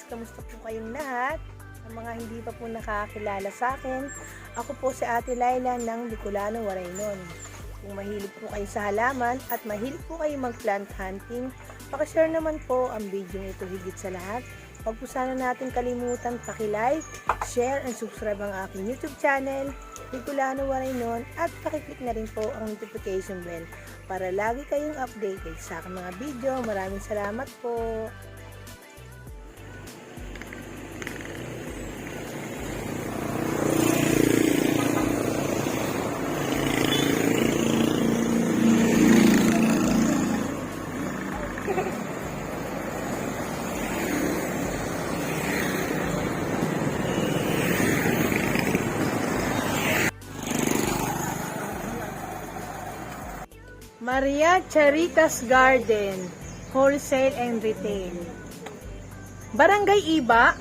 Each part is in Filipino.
Kamusta po kayong lahat? Ang mga hindi pa po nakakilala sa akin, ako po si Ate Laila ng Bicolano, Waraynon. Kung mahilig po kayo sa halaman at mahilig po kayo mag-plant hunting, pakishare naman po ang video ito higit sa lahat. Huwag po sana natin kalimutan paki-like, share, and subscribe ang aking YouTube channel, Bicolano, Waraynon, at pakiclick na rin po ang notification bell para lagi kayong updated sa aking mga video. Maraming salamat po! Maria Charitas Garden, Wholesale and Retail. Barangay Iba,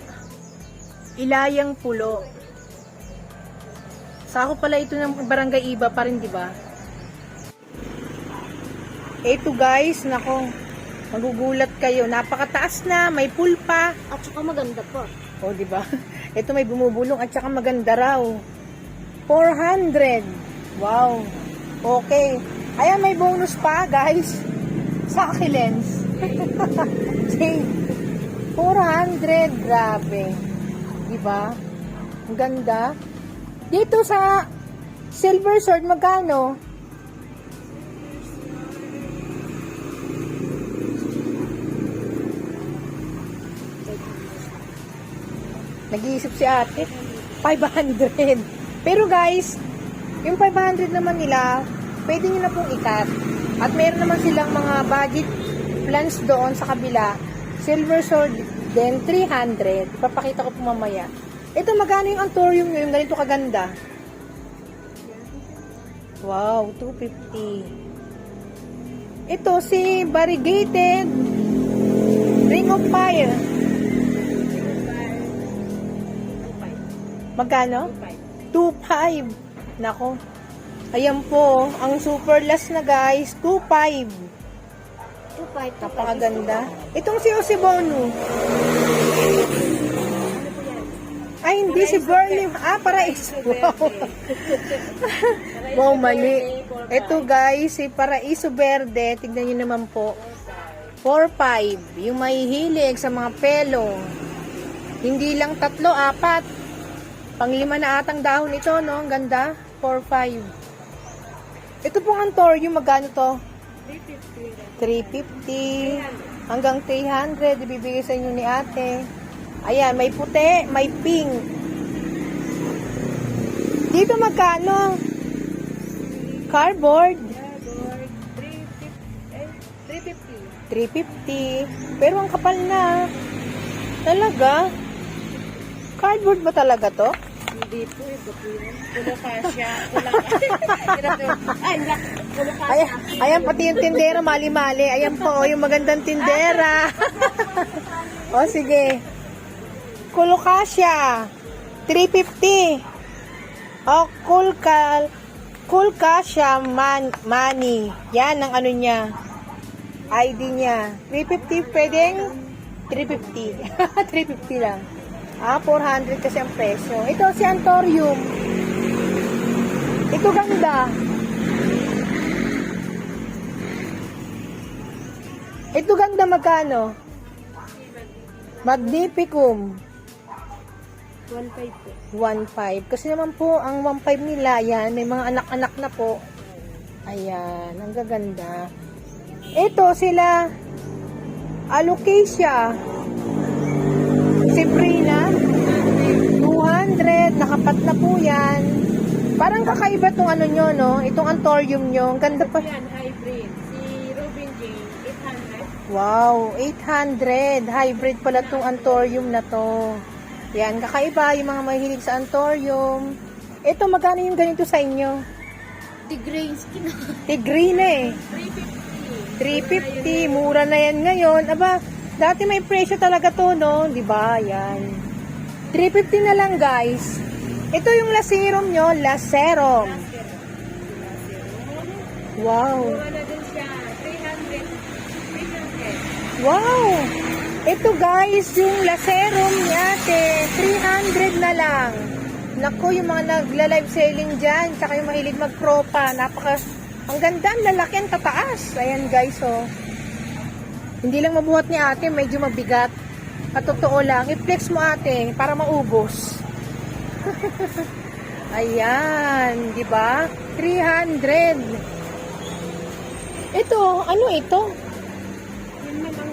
Ilayang Pulo. Sako pala ito ng Barangay Iba pa rin, di ba? Ito guys, nako, magugulat kayo. Napakataas na, may pool pa. At saka maganda po. O, di ba? Ito may bumubulong at saka maganda raw. 400. Wow. Okay. Ayan, may bonus pa, guys. Sa lens. 400. Grabe. Diba? Ang ganda. Dito sa Silver Sword, magkano? Nag-iisip si ate. 500. Pero guys, yung 500 naman nila, pwede nyo na pong ikat. At meron naman silang mga budget plans doon sa kabila. Silver Sword din, 300. Ipapakita ko po mamaya. Ito, magkano yung antorium nyo? Yung ganito kaganda. Wow, 250. Ito, si Variegated Ring of Fire. Magkano? 2.5. Nako. Ayan po, ang super last na guys, 2.5. 2.5. Napakaganda. Itong si Osibonu. Ay, hindi si Burley. Ah, Paraiso. Wow. Wow, mali. Ito guys, si Paraiso Verde. Tignan nyo naman po. 4.5. Yung may hilig sa mga pelo. Hindi lang 3, 4. Pang-5 na atang dahon ito, no? Ang ganda. 4.5. Ito pong antorium, magkano to? 350. Hanggang 300. Ibibigay sa inyo ni ate. Ayan, may puti, may pink. Dito magkano? Cardboard. 350. Pero ang kapal na. Talaga? Cardboard ba talaga to? Hindi po, ito po yun. Kulokasya. Ayan, pati yung tindera, mali-mali. Ayan po, yung magandang tindera. O, sige. Kulokasya. 350. O, Kulkasya Money. Yan ang ano niya. ID niya. 350, pwedeng 350. 350 lang. 400 kasi ang presyo. Ito si Antorium. Ito ganda. Ito ganda, magkano? Magnificum. 1.5 po. 1.5. Kasi naman po, ang 1.5 nila, yan, may mga anak-anak na po. Ayan, ang gaganda. Ito sila, Alocasia. Sabrina, 200, nakapat na po yan. Parang kakaiba tong ano nyo, no? Itong antorium nyo. Ang ganda pa. Yan, hybrid. Si Robin Jane, 800. Wow, 800. Hybrid pala tong antorium na to. Yan, kakaiba yung mga mahilig sa antorium. Ito, magkano yung ganito sa inyo? Tigrain skin. Tigre na eh. 350. 350. Mura na yan ngayon. Aba, dati may presyo talaga to, no? Diba? Yan. 350 na lang, guys. Ito yung laserum nyo, laserum. Wow. Mura na din siya. 300. 300. Wow! Ito guys, yung laserum niya, 300 na lang. Naku, yung mga nagla-live selling dyan, tsaka yung mahilig mag-propa, ang ganda, ang lalaki, ang tataas. Ayan guys, oh. Hindi lang mabuhat ni ate, medyo mabigat. At totoo lang, i-flex mo ate, para maubos. Ayan, di ba? 300. Ito, ano ito? Yun man ang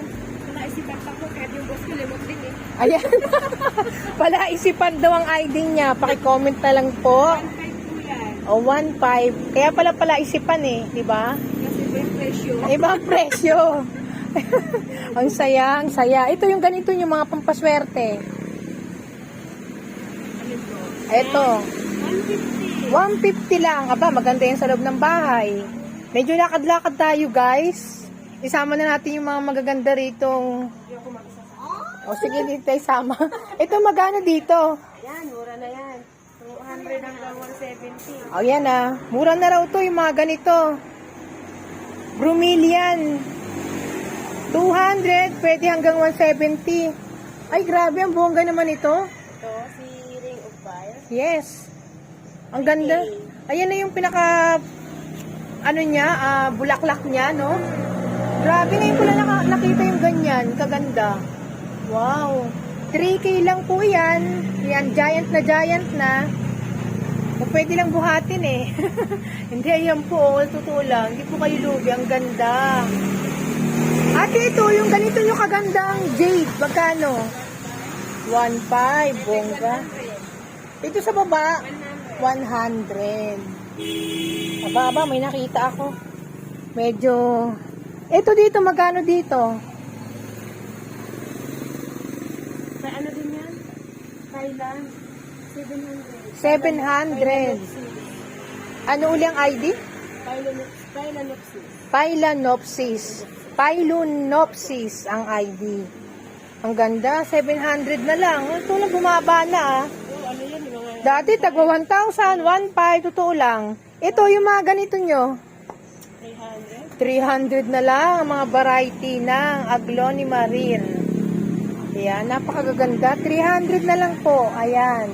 naisipan pa ko, kaya yung boss ko limot din eh. Ayan. Pala isipan daw ang ID niya. Paki-comment na lang po. 1.5 po yan. O 1.5. Kaya pala isipan eh, di ba? Kasi ba yung presyo? Iba ang presyo. Ang saya, ang saya. Ito yung ganito yung mga pampaswerte. Ano po? Ito, 150. 150 lang. Aba, maganda yan sa loob ng bahay. Medyo lakad-lakad tayo, guys. Isama na natin yung mga magaganda rito. Hindi ako magsasama. O sige, dito tayo sama. Ito, magano dito? Yan, mura na yan. 200 hanggang 170. O yan ah. Mura na raw to yung mga ganito. Bromelian. 200, pwede hanggang 170. Ay, grabe. Ang bongga naman ito. Ito, si Ring of Fire. Yes. Ang ganda. Ayan na yung pinaka bulaklak niya, no? Grabe, ngayon ko lang nakita yung ganyan. Kaganda. Wow. 3K lang po yan. Yan, giant na. O, pwede lang buhatin eh. Hindi, ayan po. Totoo lang. Hindi po kayo lugi. Ang ganda. Ate, ito, yung ganito yung kagandang jade. Magkano? 1.5. Bongga. Ito sa baba, 100. Aba, may nakita ako. Medyo... Ito dito, magkano dito? May ano din yan? Thailand. 700. 700. Ano uli ang ID? Phalaenopsis. Phalaenopsis ang ID. Ang ganda, 700 na lang. Ito lang, bumaba na ah. Oh, ano yan? Yung mga... Dati, tagwa 1,000, 1,500, totoo lang. Ito, yung mga ganito nyo. 300. 300 na lang ang mga variety ng Aglonema Marine. Ayan, napakaganda. 300 na lang po. Ayan.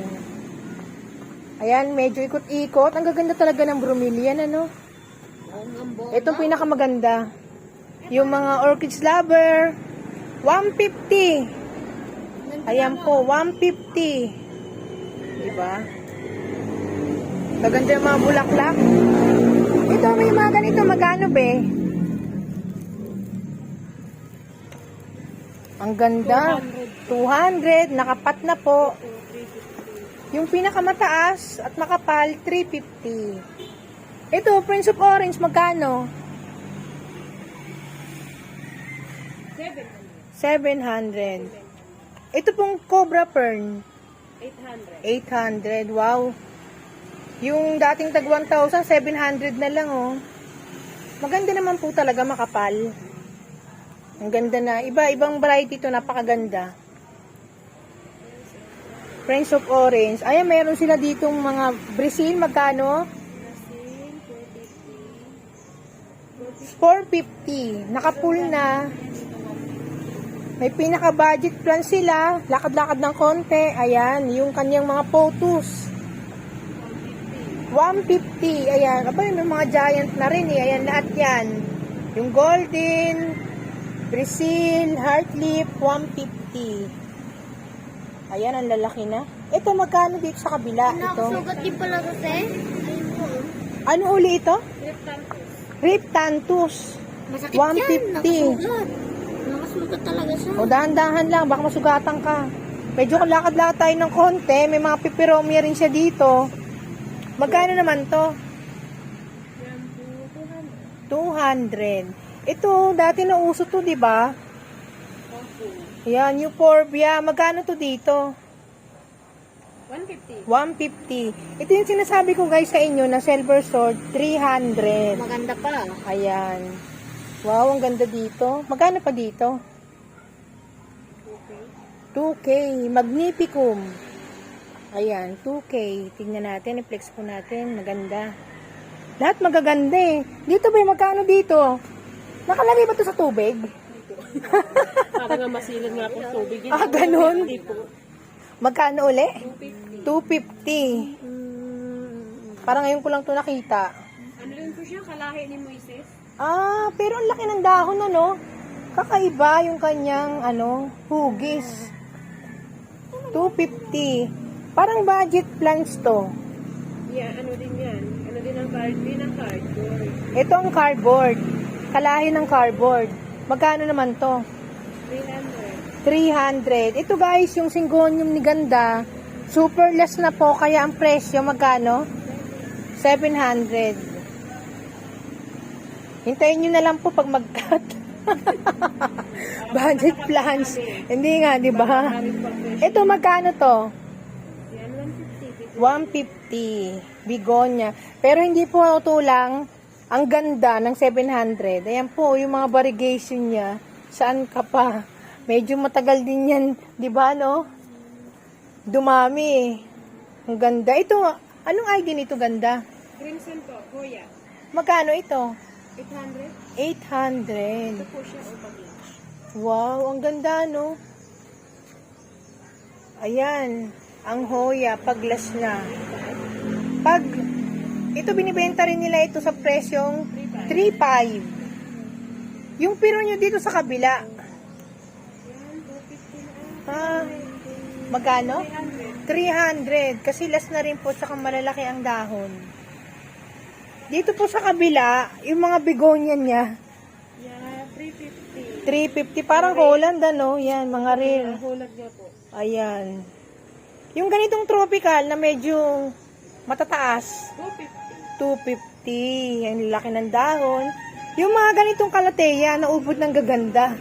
Ayan, medyo ikot-ikot. Ang gaganda talaga ng bromelian, ano? Itong pinakamaganda. Yung mga orchids lover, 150. Ayan po, 150. Diba? Maganda yung mga bulaklak. Ito, may mga ganito. Magkano, be? Ang ganda. 200. Nakapat na po. Yung pinakamataas at makapal, 350. Ito, Prince of Orange, magkano? 700. Ito pong Cobra Fern, 800. 800. Wow. Yung dating tag 1,000, 700 na lang, oh. Maganda naman po talaga, makapal. Ang ganda na. Ibang variety ito, napakaganda. Prince of Orange. Ayan, meron sila ditong mga Brazil, magkano? 450. Nakapull na. May pinaka-budget plan sila. Lakad-lakad ng konti. Ayan, yung kanyang mga photos. 150. Ayan. Aba, may mga giant na rin eh. Ayan, lahat yan. Yung golden, Brazil, heart lip, 150. Ayan, ang lalaki na. Ito, magkano dito sa kabila? Ito. Nakasugat din pala kasi. Ayun po. Ano uli ito? Reptantus. Riptantus. Masakit 150. yan. Nakasugat talaga siya. O, dahan-dahan lang. Baka masugatan ka. Medyo lakad-lakad tayo ng konti. May mga pipiromia rin siya dito. Magkano naman to? Yan po, 200. Ito, dati nauso to, di ba? Opo. Ayan, Euphorbia. Magkano to dito? 150. 150. Ito yung sinasabi ko guys sa inyo na silver sword, 300. Maganda pa. Ayan. Wow, ang ganda dito. Magkano pa dito? 2K. Magnificum. Ayan, 2K. Tingnan natin, i-flex po natin. Maganda. Lahat magaganda eh. Dito ba, magkano dito? Nakalagay ba ito sa tubig? Para nga masilad nga po tubig. Ah, ganun? Hindi po. Magkano uli? 250. 250. Parang ngayon ko lang to nakita. Ano rin po siya? Kalahi ni Moises? Ah, pero ang laki ng dahon, ano? Kakaiba yung kanyang, hugis. 250. Parang budget plants to. Yeah, ano din yan? Ano din ang cardboard? Ito ang cardboard. Kalahi ng cardboard. Magkano naman to? 300. 300. Ito guys, yung syngonium ni ganda. Super less na po, kaya ang presyo magkano? 700. Hintayin nyo na lang po pag mag-cut. Budget plans. Hindi nga, di ba? Ito magkano to? Yan, 150. Bigonia. Pero hindi po tulang. Ang ganda ng 700. Ayan po, yung mga variegation niya. Saan ka pa? Medyo matagal din yan. Di ba, no? Dumami. Ang ganda. Ito, anong ID nito ganda? Crimson po, Goya. Magkano ito? 800. 800. Ito po siya o pag Wow, ang ganda, no? Ayan. Ang Hoya, paglas na. Pag, ito binibenta rin nila ito sa presyong 3.5. Yung piro nyo dito sa kabila. Ah, magkano? 300. Kasi last na rin po, tsaka malalaki ang dahon. Dito po sa kabila, yung mga begonia niya, Yeah, 350. 350. Parang Holland, ano? Yan, mga rare. Hulag niya po. Ayan. Yung ganitong tropical na medyo matataas, 250. 250. Ang laki ng dahon. Yung mga ganitong kalateya na ubod ng gaganda.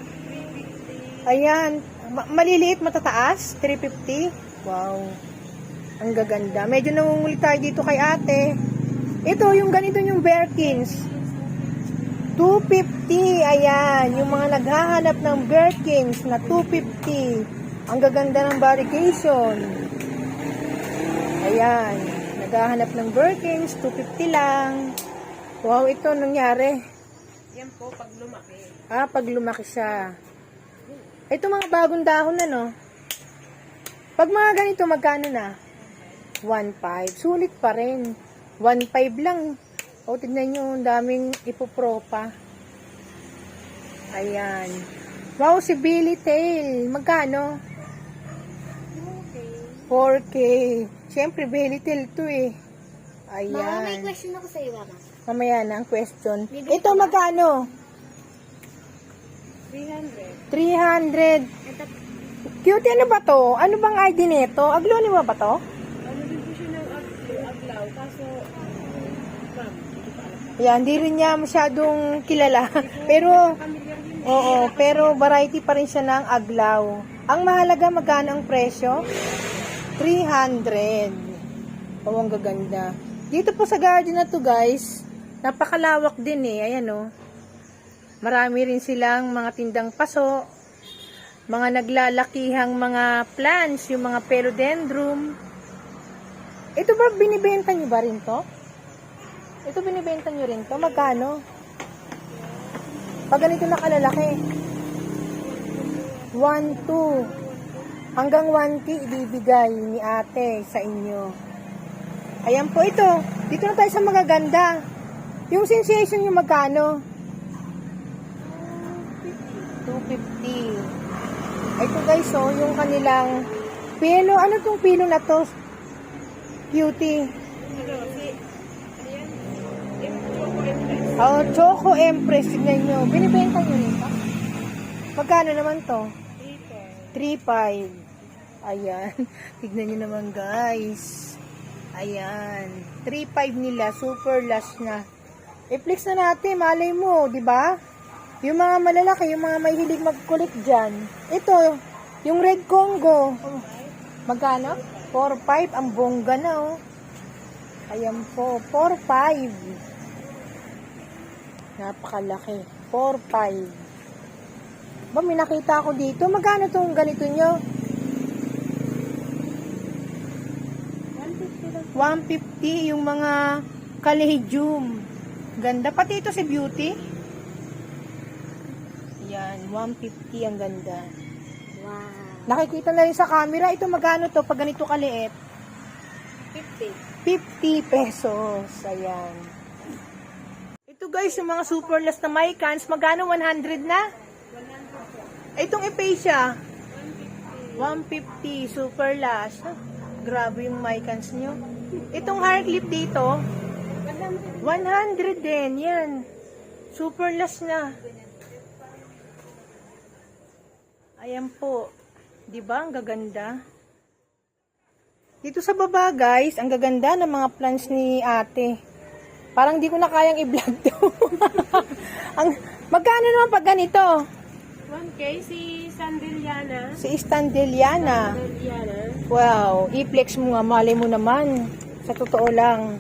Ayan. Maliliit, matataas, 350. Wow. Ang gaganda. Medyo nangungulit tayo dito kay ate. Ito, yung ganito yung Birkins. 250. Ayan. Yung mga naghahanap ng Birkins na 250. Ang gaganda ng variegation. Ayan. Naghahanap ng Birkins. 250 lang. Wow, ito nangyari. Yan po pag lumaki. Ah, pag lumaki siya. Ito mga bagong dahon na, no? Pag mga ganito, magkano na? 1.5. Sulit pa rin. 1.5 lang. O, tignan nyo, ang daming ipopropa. Ayan. Wow, si Billy Tail. Magkano? 4K. Siyempre, Billy Tail to eh. Mama, may Ayan. question ako sa iyo, Mama. Mamaya na ang question. Bibili Ito, ka ba? magkano? 300. 300. Ito, Cute, ano ba to? Ano bang ID nito? Aglonema ba to? Ano din po siya ng aglaw. Kaso, ma'am, hindi pa alam. Ayan, hindi rin niya masyadong kilala. Pero, Familiar din. oo, pero variety pa rin siya ng aglaw. Ang mahalaga, magkano ang presyo? 300. Oh, ang gaganda. Dito po sa garden na to, guys, napakalawak din eh. Ayan oh. Marami rin silang mga tindang paso, mga naglalakihang mga plants, yung mga philodendron. Ito ba, binibenta nyo ba rin to? Ito binibenta nyo rin to? Magkano? Pag ganito na kalalaki. 1, 2. Hanggang 1K ibibigay ni ate sa inyo. Ayan po ito. Dito na tayo sa magaganda. Yung sensation yung magkano? 250. Ito guys, oh, yung kanilang pilo. Ano tong pilo na to? Cutie. Ano, si, ano yan? Choco Empress. Oh, Choco Empress. Tignan nyo. Binibenta nyo nito? Magkano naman to? 3.5. Ayan. Tignan nyo naman guys. Ayan. 3.5 nila. Super last na. I-flex na natin. Malay mo. Diba? Yung mga malalaki, yung mga may hilig mag-kulit dyan. Ito, yung Red Congo. Oh, magkano? 4.5. Ang bongga na, oh. Ayan po. 4.5. Napakalaki. 4.5. Ba, may nakita ako dito. Magkano itong ganito nyo? 150 yung mga caladium. Ganda. Pati ito si Beauty. Yan. Ayan, 150 ang ganda. Wow. Nakikita na rin sa camera, ito magkano to pag ganito kaliit? 50. 50 pesos. Ayan. Ito guys, yung mga super last na Mycans, magkano 100 na? 100. Itong Acacia, 150 super last. Grabe yung Mycans nyo. Itong hair clip dito, 100 din. Yan. Super last na. Ayan po. Diba? Ang gaganda. Dito sa baba, guys, ang gaganda ng mga plants ni ate. Parang di ko na kayang i-vlog to. Magkano naman pag ganito? 1K si Sandeliana. Si Standeliana. Sandeliana. Wow, i-flex mo nga, malay mo naman. Sa totoo lang.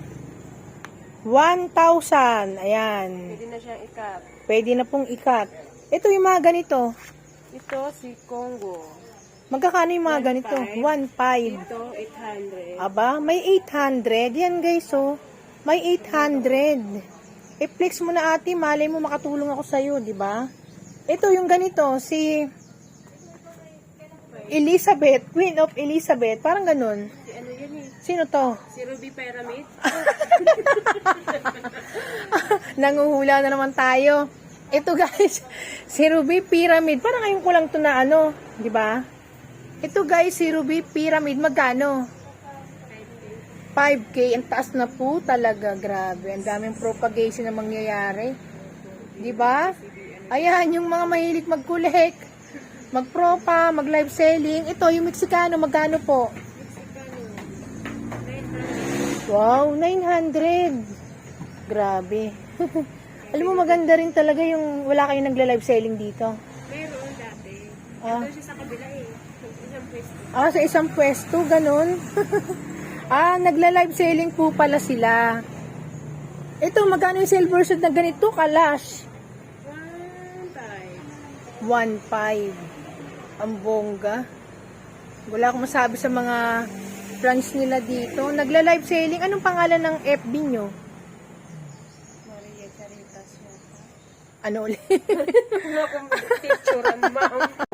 1,000. Ayan. Pwede na siyang ikat. Pwede na pong ikat. Ito yung mga ganito. Ito si Congo. Magkakano yung mga ganito? 1,500. Ito 800. Aba, may 800. Yan guys, oh. May 800. I-flex mo na ate, malay mo makatulong ako sa'yo, di ba? Ito yung ganito, si Elizabeth, Queen of Elizabeth. Parang ganun. Si ano yun eh? Sino to? Si Ruby Pyramid. Nanguhula na naman tayo. Ito guys, si Ruby Pyramid. Parang ngayon ko lang to na ano, di ba? Ito guys, si Ruby Pyramid. Magkano? 5K. Ang taas na po talaga. Grabe. Ang daming propagation na mangyayari. Di ba? Ayan, yung mga mahilig mag-collect, mag-propa, mag-live selling. Ito, yung Mexicano, magkano po? Wow, 900. Grabe. Alam mo, maganda rin talaga yung wala kayong nagla-live selling dito. Meron dati. Ah, Ito siya sa kabila eh. Isang pwesto. sa isang pwesto, ganun. Nagla-live selling po pala sila. Ito, magkano yung silver suit na ganito? Kalash. 1,500. Ang bongga. Wala akong masabi sa mga branch nila dito. Nagla-live selling. Anong pangalan ng FB nyo? Maria Caritas yata. Ano ulit? Wala akong picture, ma'am.